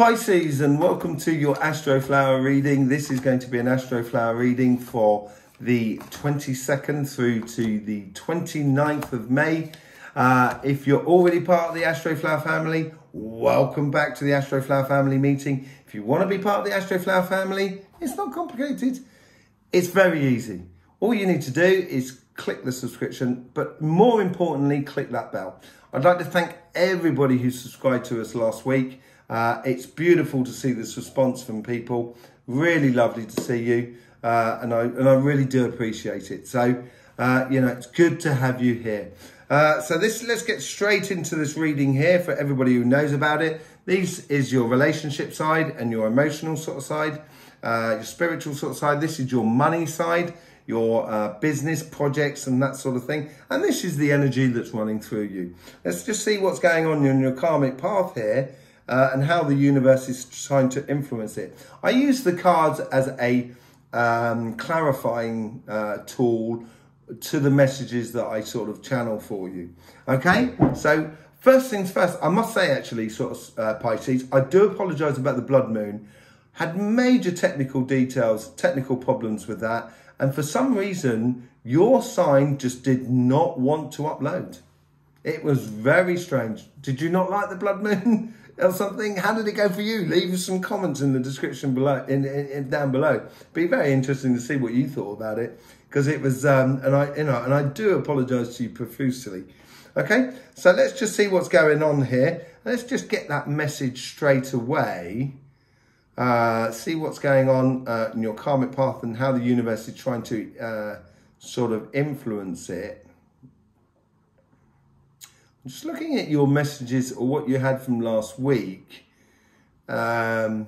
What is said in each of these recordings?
Pisces, and welcome to your Astroflower reading. This is going to be an Astroflower reading for the 22nd through to the 29th of May. If you're already part of the Astroflower family, welcome back to the Astroflower family meeting. If you want to be part of the Astroflower family, it's not complicated. It's very easy. All you need to do is click the subscription, but more importantly, click that bell. I'd like to thank everybody who subscribed to us last week. It's beautiful to see this response from people. Really lovely to see you, and I really do appreciate it. So, it's good to have you here. Let's get straight into this reading here for everybody who knows about it. This is your relationship side and your emotional sort of side, your spiritual sort of side. This is your money side, your business projects and that sort of thing. And this is the energy that's running through you. Let's just see what's going on in your karmic path here. And how the universe is trying to influence it. I use the cards as a clarifying tool to the messages that I sort of channel for you. Okay, so first things first, I must say actually, Pisces, I do apologise about the blood moon. Had major technical problems with that. And for some reason, your sign just did not want to upload. It was very strange. Did you not like the blood moon? Or something? How did it go for you? Leave some comments in the description below, down below. Be very interesting to see what you thought about it, because it was, and I do apologise to you profusely. Okay, so let's just see what's going on here. Let's just get that message straight away. See what's going on in your karmic path and how the universe is trying to sort of influence it. Just looking at your messages or what you had from last week. In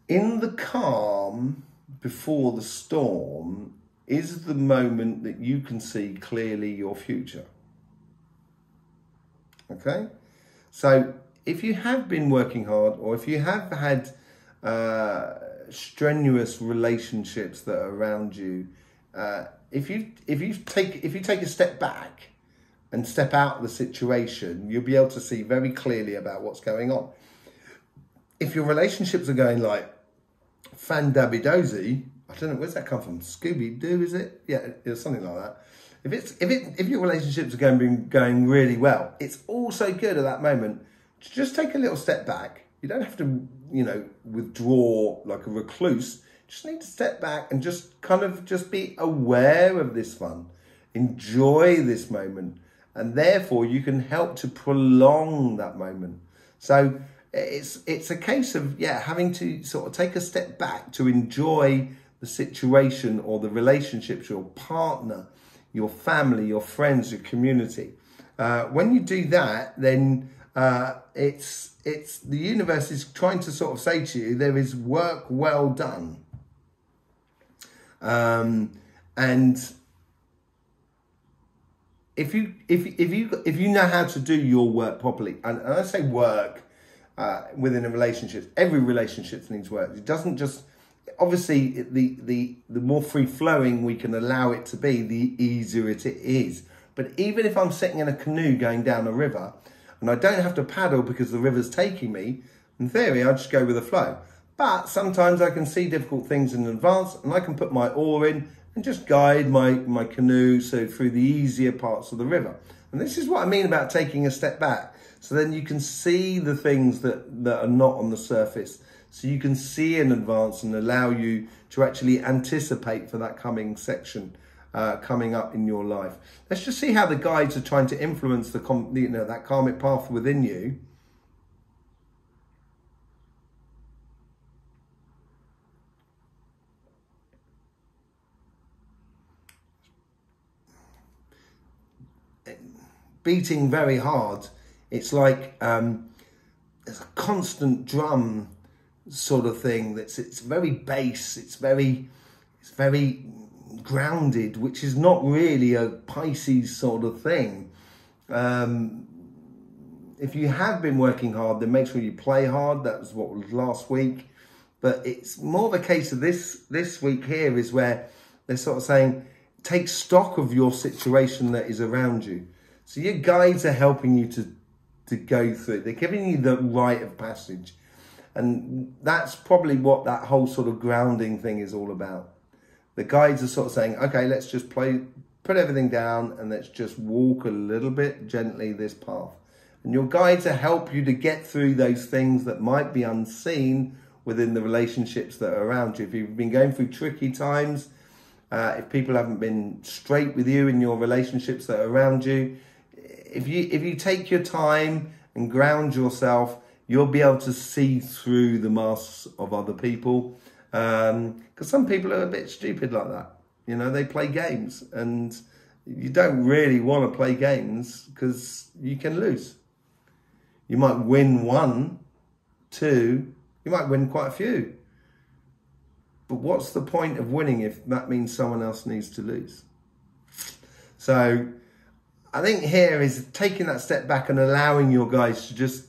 the calm before the storm is the moment that you can see clearly your future. Okay? So if you have been working hard, or if you have had strenuous relationships that are around you, if you take a step back and step out of the situation, you'll be able to see very clearly about what's going on. If your relationships are going like fan-dabby-dozy, I don't know, where's that come from? Scooby-Doo, is it? Yeah, it's something like that. If your relationships are going really well, it's also good at that moment. Just take a little step back. You don't have to, withdraw like a recluse. Just need to step back and just be aware of this fun. Enjoy this moment. And therefore you can help to prolong that moment. So it's a case of, having to sort of take a step back to enjoy the situation or the relationships, your partner, your family, your friends, your community. When you do that, then it's the universe is trying to sort of say to you, there is work well done. And if you know how to do your work properly, and I say work within a relationship, every relationship needs work. It doesn't just, obviously the more free flowing we can allow it to be, the easier it is. But even if I'm sitting in a canoe going down a river, and I don't have to paddle because the river's taking me, in theory, I just go with the flow. But sometimes I can see difficult things in advance, and I can put my oar in and just guide my canoe through the easier parts of the river. And this is what I mean about taking a step back. So then you can see the things that are not on the surface. So you can see in advance and allow you to actually anticipate for that coming section. Coming up in your life. Let's just see how the guides are trying to influence that karmic path within you. Beating very hard. It's like there's a constant drum sort of thing. It's very bass. It's very grounded, which is not really a Pisces sort of thing. If you have been working hard, then make sure you play hard. That was what was last week. But it's more of a case of this week here is where they're sort of saying, take stock of your situation that is around you. So your guides are helping you to go through. They're giving you the rite of passage. And that's probably what that whole sort of grounding thing is all about. The guides are sort of saying, okay, let's just put everything down and let's just walk a little bit gently this path. And your guides will help you to get through those things that might be unseen within the relationships that are around you. If you've been going through tricky times, if people haven't been straight with you in your relationships that are around you, if you take your time and ground yourself, you'll be able to see through the masks of other people. Because some people are a bit stupid like that. You know, they play games, and you don't really want to play games because you can lose. You might win 1, 2, you might win quite a few. But what's the point of winning if that means someone else needs to lose? So I think here is taking that step back and allowing your guys to just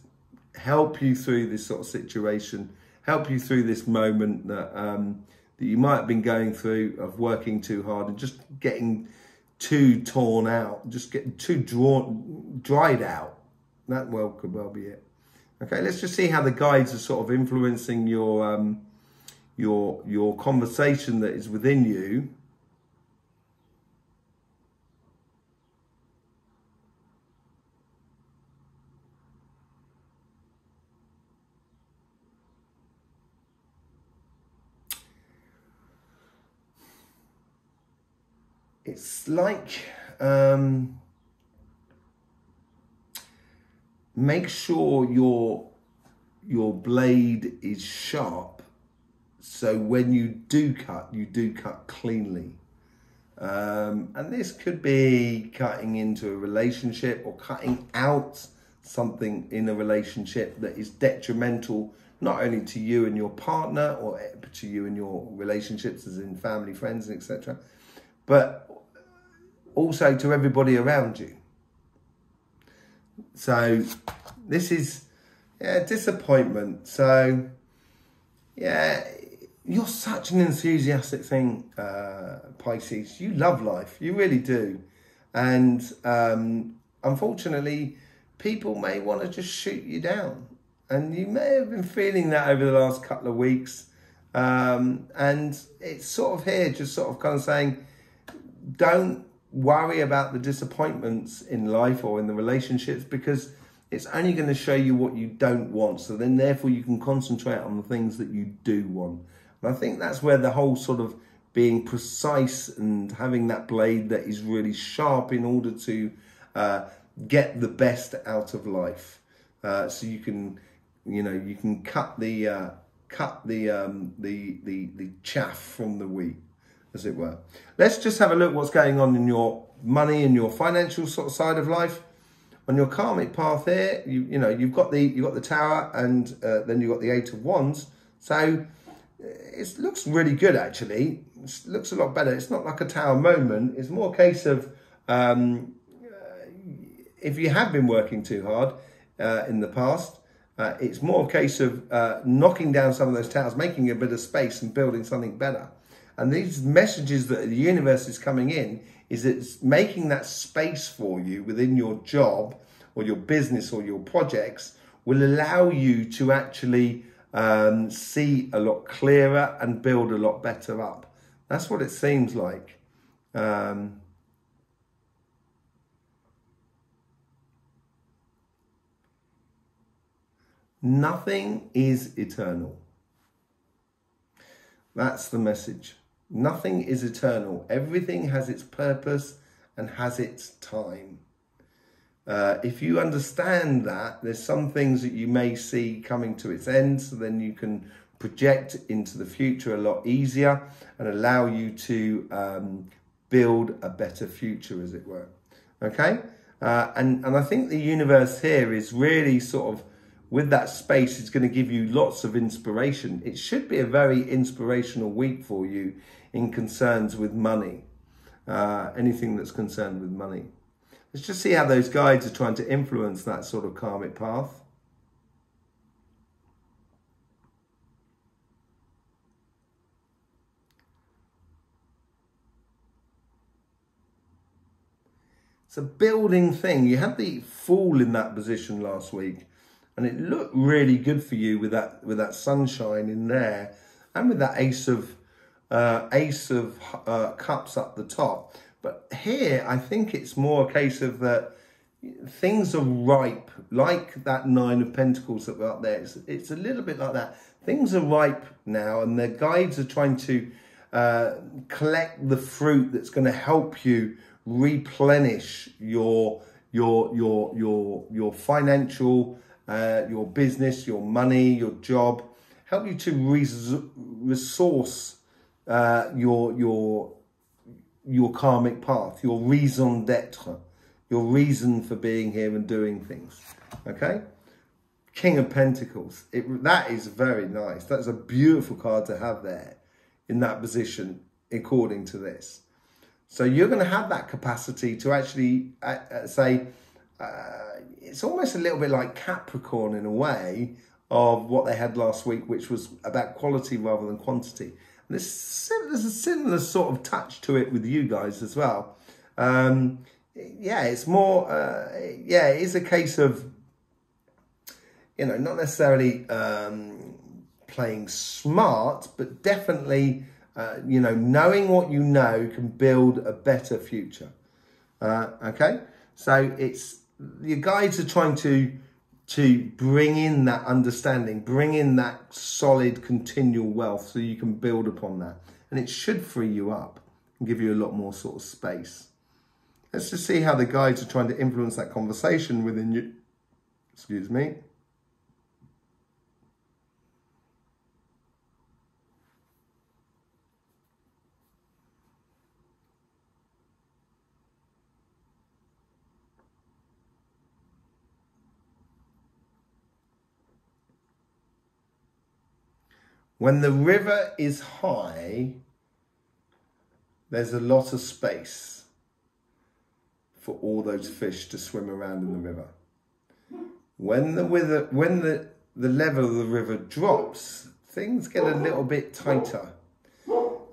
help you through this sort of situation, help you through this moment that that you might have been going through of working too hard and just getting too torn out, just getting too dried out. That could well be it. Okay, let's just see how the guides are sort of influencing your conversation that is within you. It's like make sure your blade is sharp, so when you do cut cleanly. And this could be cutting into a relationship or cutting out something in a relationship that is detrimental not only to you and your partner or to you and your relationships as in family, friends, etc., but also to everybody around you. So this is disappointment. So yeah, you're such an enthusiastic thing, Pisces. You love life, you really do. And unfortunately, people may want to just shoot you down. And you may have been feeling that over the last couple of weeks. And it's sort of here, just sort of kind of saying, don't worry about the disappointments in life or in the relationships, because it's only going to show you what you don't want. So then therefore you can concentrate on the things that you do want. And I think that's where the whole sort of being precise and having that blade that is really sharp in order to get the best out of life. So you can, you know, you can cut the chaff from the wheat, as it were. Let's just have a look what's going on in your money and your financial sort of side of life. On your karmic path here, you know, you've got the Tower, and then you've got the 8 of Wands. So it looks really good, actually. It looks a lot better. It's not like a Tower moment. It's more a case of if you have been working too hard in the past, it's more a case of knocking down some of those towers, making a bit of space and building something better. And these messages that the universe is coming in is it's making that space for you within your job or your business or your projects will allow you to actually see a lot clearer and build a lot better up. That's what it seems like. Nothing is eternal. That's the message. Nothing is eternal. Everything has its purpose and has its time. If you understand that, there's some things that you may see coming to its end, so then you can project into the future a lot easier and allow you to build a better future, as it were. Okay? And I think the universe here is really sort of, with that space, it's going to give you lots of inspiration. It should be a very inspirational week for you in concerns with money. Anything that's concerned with money. Let's just see how those guides are trying to influence that sort of karmic path. It's a building thing. You had the Fool in that position last week, and it looked really good for you with that sunshine in there, and with that Ace of Cups up the top. But here, I think it's more a case of that things are ripe, like that Nine of Pentacles that were up there. It's a little bit like that. Things are ripe now, and the guides are trying to collect the fruit that's going to help you replenish your financial, your business, your money, your job. Help you to resource your karmic path, your raison d'etre, your reason for being here and doing things. Okay, King of Pentacles. That is very nice. That's a beautiful card to have there in that position, according to this. So you're going to have that capacity to actually say, it's almost a little bit like Capricorn in a way of what they had last week, which was about quality rather than quantity. And there's a similar sort of touch to it with you guys as well. Yeah, it's more, yeah, it is a case of, you know, not necessarily playing smart, but definitely, you know, knowing what you know can build a better future. Okay, so it's, your guides are trying to bring in that understanding, bring in that solid continual wealth so you can build upon that. And it should free you up and give you a lot more sort of space. Let's just see how the guides are trying to influence that conversation within you. Excuse me. When the river is high, there's a lot of space for all those fish to swim around in the river. When the level of the river drops, things get a little bit tighter.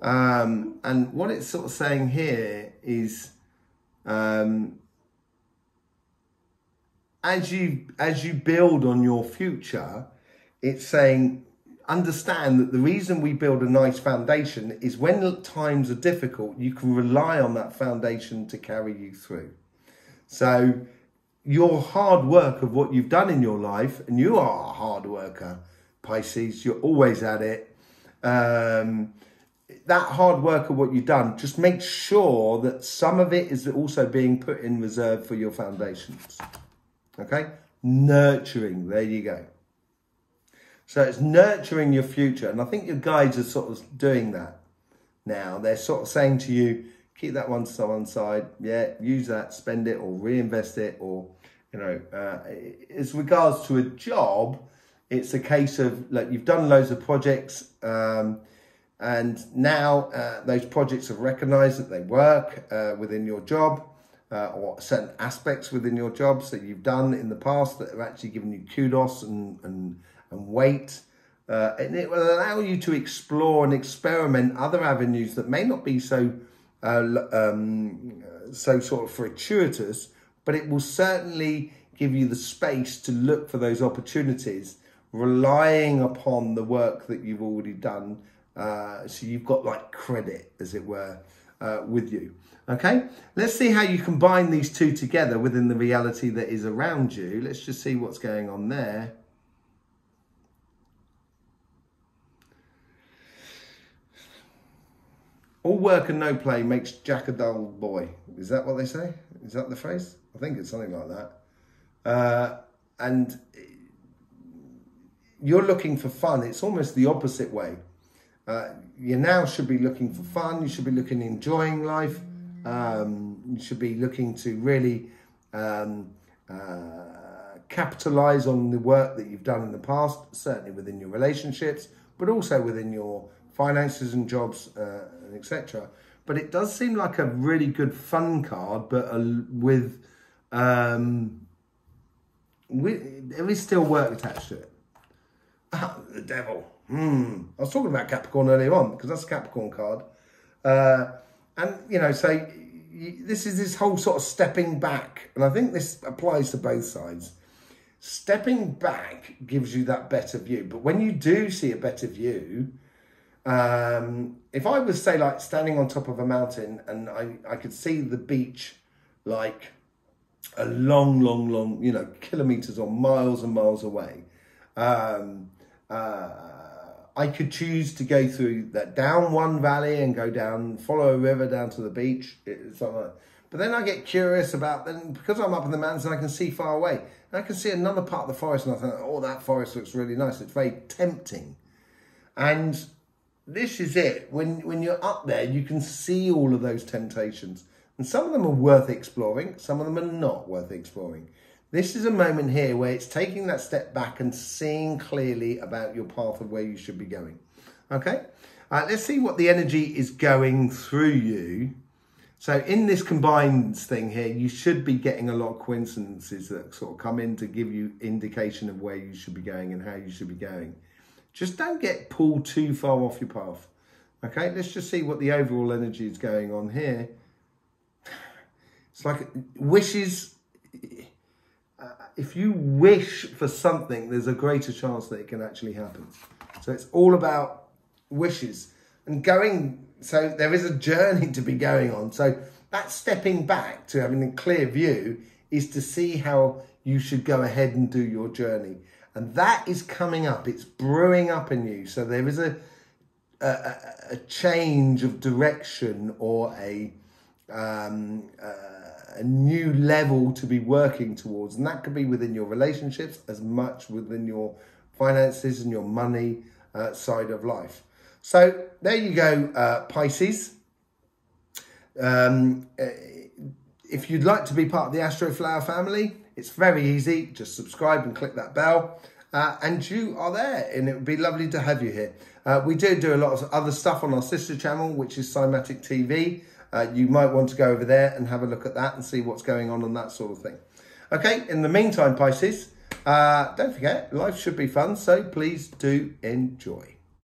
And what it's sort of saying here is, as you build on your future, it's saying, understand that the reason we build a nice foundation is when times are difficult, you can rely on that foundation to carry you through. So your hard work of what you've done in your life, and you are a hard worker, Pisces, you're always at it. That hard work of what you've done, just make sure that some of it is also being put in reserve for your foundations. Okay? Nurturing, there you go. So it's nurturing your future. And I think your guides are sort of doing that now. They're sort of saying to you, keep that one to one side. Yeah, use that, spend it or reinvest it. Or, you know, as regards to a job, it's a case of, like, you've done loads of projects and now those projects have recognised that they work within your job or certain aspects within your job that you've done in the past that have actually given you kudos and weight, and it will allow you to explore and experiment other avenues that may not be so sort of fortuitous, but it will certainly give you the space to look for those opportunities, relying upon the work that you've already done. So you've got like credit, as it were, with you. Okay, let's see how you combine these two together within the reality that is around you. Let's just see what's going on there. All work and no play makes Jack a dull boy. Is that what they say? Is that the phrase? I think it's something like that. And you're looking for fun. It's almost the opposite way. You now should be looking for fun. You should be looking enjoying life. You should be looking to really capitalize on the work that you've done in the past, certainly within your relationships, but also within your finances and jobs, and etc. But it does seem like a really good fun card, but with there is still work attached to it. Ah, the devil. I was talking about Capricorn earlier on because that's a Capricorn card. And, you know, so this is this whole sort of stepping back. And I think this applies to both sides. Stepping back gives you that better view. But when you do see a better view, if I was, say, like standing on top of a mountain and I could see the beach like a long, long, long, you know, kilometers or miles and miles away, I could choose to go through that, down one valley and go down, follow a river down to the beach. Something like that. But then I get curious about, then because I'm up in the mountains and I can see far away, and I can see another part of the forest and I think, oh, that forest looks really nice. It's very tempting. And this is it. When you're up there, you can see all of those temptations. And some of them are worth exploring. Some of them are not worth exploring. This is a moment here where it's taking that step back and seeing clearly about your path of where you should be going. Okay? Let's see what the energy is going through you. So in this combined thing here, you should be getting a lot of coincidences that sort of come in to give you indication of where you should be going and how you should be going. Just don't get pulled too far off your path. Okay, let's just see what the overall energy is going on here. It's like wishes. If you wish for something, there's a greater chance that it can actually happen. So it's all about wishes and going. So there is a journey to be going on. So that stepping back to having a clear view is to see how you should go ahead and do your journey. And that is coming up. It's brewing up in you. So there is a change of direction or a new level to be working towards. And that could be within your relationships as much within your finances and your money side of life. So there you go, Pisces. If you'd like to be part of the Astroflower family, it's very easy. Just subscribe and click that bell. And you are there, and it would be lovely to have you here. We do a lot of other stuff on our sister channel, which is Cymatic TV. You might want to go over there and have a look at that and see what's going on and that sort of thing. Okay, in the meantime, Pisces, don't forget, life should be fun, so please do enjoy.